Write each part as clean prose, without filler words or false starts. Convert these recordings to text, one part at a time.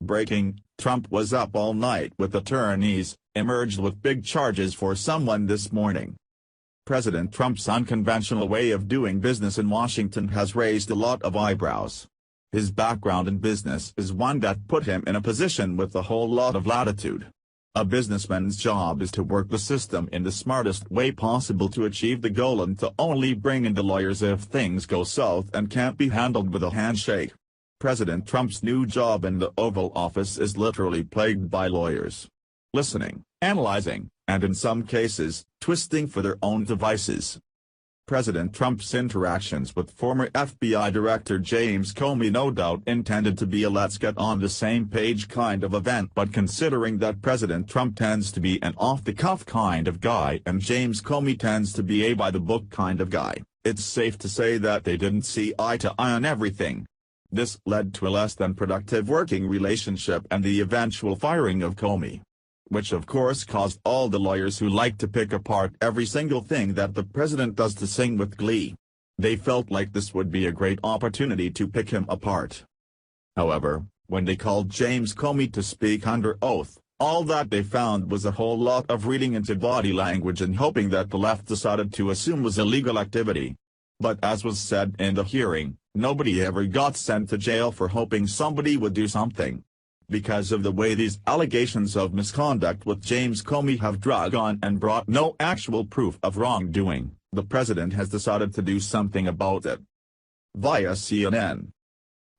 Breaking: Trump was up all night with attorneys, emerged with big charges for someone this morning. President Trump's unconventional way of doing business in Washington has raised a lot of eyebrows. His background in business is one that put him in a position with a whole lot of latitude. A businessman's job is to work the system in the smartest way possible to achieve the goal and to only bring in the lawyers if things go south and can't be handled with a handshake. President Trump's new job in the Oval Office is literally plagued by lawyers. Listening, analyzing, and in some cases, twisting for their own devices. President Trump's interactions with former FBI Director James Comey no doubt intended to be a let's-get-on-the-same-page kind of event, but considering that President Trump tends to be an off-the-cuff kind of guy and James Comey tends to be a by-the-book kind of guy, it's safe to say that they didn't see eye to eye on everything. This led to a less-than-productive working relationship and the eventual firing of Comey. Which of course caused all the lawyers who like to pick apart every single thing that the president does to sing with glee. They felt like this would be a great opportunity to pick him apart. However, when they called James Comey to speak under oath, all that they found was a whole lot of reading into body language and hoping that the left decided to assume was illegal activity. But as was said in the hearing, nobody ever got sent to jail for hoping somebody would do something. Because of the way these allegations of misconduct with James Comey have dragged on and brought no actual proof of wrongdoing, the president has decided to do something about it. Via CNN.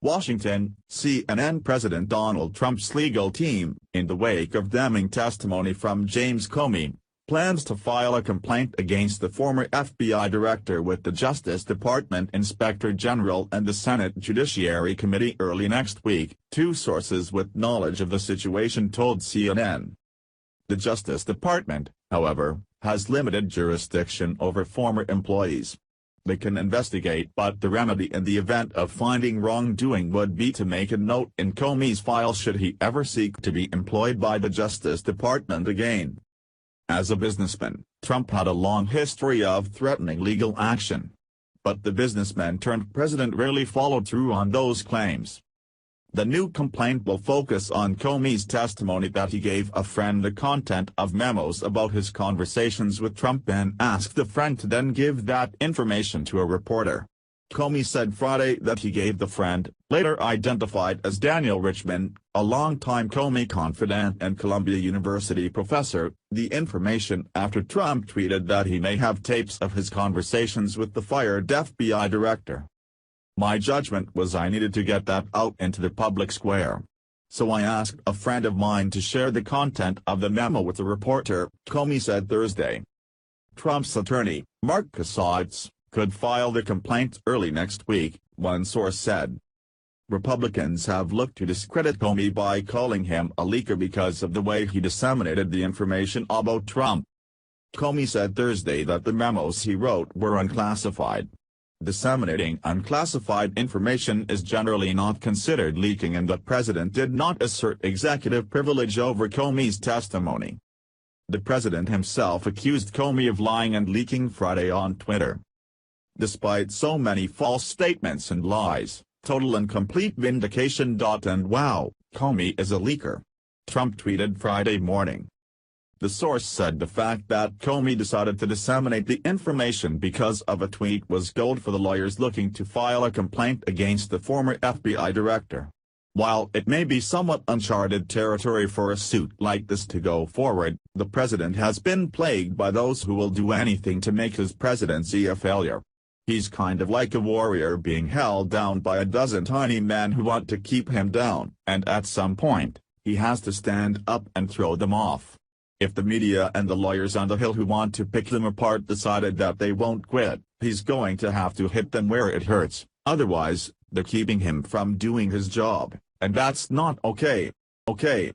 Washington, CNN President Donald Trump's legal team, in the wake of damning testimony from James Comey, plans to file a complaint against the former FBI director with the Justice Department Inspector General and the Senate Judiciary Committee early next week, two sources with knowledge of the situation told CNN. The Justice Department, however, has limited jurisdiction over former employees. They can investigate, but the remedy in the event of finding wrongdoing would be to make a note in Comey's file should he ever seek to be employed by the Justice Department again. As a businessman, Trump had a long history of threatening legal action. But the businessman turned president rarely followed through on those claims. The new complaint will focus on Comey's testimony that he gave a friend the content of memos about his conversations with Trump and asked the friend to then give that information to a reporter. Comey said Friday that he gave the friend, later identified as Daniel Richman, a longtime Comey confidant and Columbia University professor, the information after Trump tweeted that he may have tapes of his conversations with the fired FBI director. My judgment was I needed to get that out into the public square. So I asked a friend of mine to share the content of the memo with the reporter, Comey said Thursday. Trump's attorney, Mark Kasowitz, could file the complaint early next week, one source said. Republicans have looked to discredit Comey by calling him a leaker because of the way he disseminated the information about Trump. Comey said Thursday that the memos he wrote were unclassified. Disseminating unclassified information is generally not considered leaking and the president did not assert executive privilege over Comey's testimony. The president himself accused Comey of lying and leaking Friday on Twitter. Despite so many false statements and lies, total and complete vindication. And wow, Comey is a leaker. Trump tweeted Friday morning. The source said the fact that Comey decided to disseminate the information because of a tweet was gold for the lawyers looking to file a complaint against the former FBI director. While it may be somewhat uncharted territory for a suit like this to go forward, the president has been plagued by those who will do anything to make his presidency a failure. He's kind of like a warrior being held down by a dozen tiny men who want to keep him down, and at some point, he has to stand up and throw them off. If the media and the lawyers on the Hill who want to pick them apart decided that they won't quit, he's going to have to hit them where it hurts, otherwise, they're keeping him from doing his job, and that's not okay. Okay.